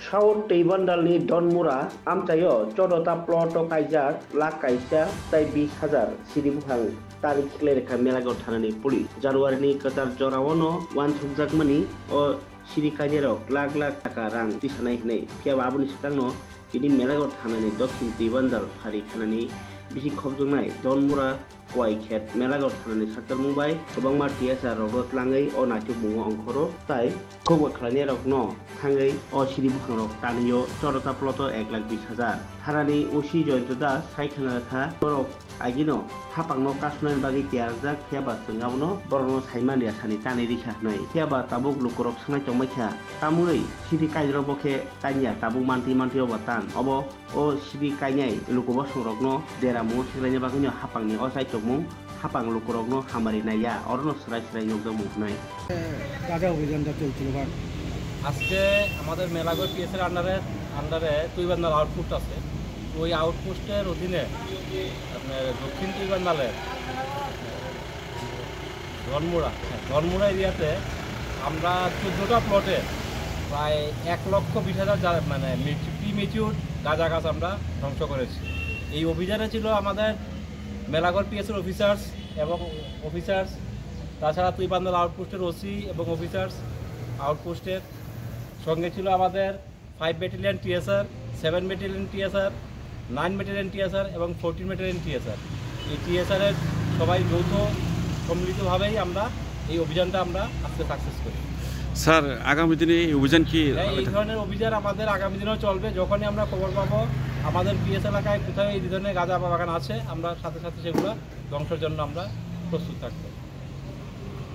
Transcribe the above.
Saur Teibandalni Donmura Amtayo Chodota Ploto Kaijak La Kaisa Tai 20,000 Siribuhang Tarik Lereka Melagot Hanani Puli Januari Katar Jorawono Wan Sumjakmani o Siri Kajerok Lag Taka Rang Tisanai Nei Pia Babuni Sitano Ini Melagot Hanani Dokin Teibandal Hari Hanani Bisi Khobjungnai Donmura Waiket Melagot Hanani Satar Mumbai Kobang Martiasa Rogot Langai o Nati Bungo Angkoro Tai Kobak Klania Rok No Hangai o Siribuhang Rok Taniyo Chodota Ploto 1,20,000 Harani Usi Jointoda Saikanaka Torok Agino Hapangno Kasman Bagi Tiarzak Kiaba Sengauno Borono Saiman Dia Sani Tani Risha Noi Kiaba Tabuk Lukurok Sangai Chongmacha Tamui Siri Kairo Boke Tanya Tabuk Manti Obatan Obo o Siri Kanyai Lukubo Surokno Deramu Siranya Bagino Hapangni Osai Chokmu Hapang Lukurokno Hamari Naya Orno Serai Yogdamu Noi কাজা অভিযানটা চলছিল বা আজকে আমাদের মেলাগড় পিএসের আন্ডারে তুইবান্দাল outpost আছে ওই আউটপোস্টের অধীনে আপনার দক্ষিণ তুইবান্দালের ধনমুড়া এরিয়াতে আমরা 14টা প্লটে প্রায় 1,20,000 মানে প্রিমেচিউর গাঁজা গাছ আমরা ধ্বংস করেছি। এই অভিযানে ছিল আমাদের মেলাগড় পিএসের অফিসার্স তাছাড়া তুইবান্দাল আউটপোস্টের ওসি এবং অফিসার্স আউটপোস্টের সঙ্গে ছিল আমাদের 5 battalion TSR 7 battalion TSR 9 battalion TSR এবং 14 ব্যাটালিয়ন টিএসআর। এই টিএসআরের সবাই যৌথ সম্মিলিতভাবেই আমরা এই অভিযানটা আমরা আজকে সাকসেস করি। স্যার আগামী দিনে এই অভিযান কি এই ধরনের অভিযান আমাদের আগামী দিনেও চলবে। যখনই আমরা খবর পাবো আমাদের পিএস এলাকায় কোথায় এই ধরনের গাঁজা বাগান আছে আমরা সাথে সাথে সেগুলো ধ্বংসের জন্য আমরা প্রস্তুত থাকবো।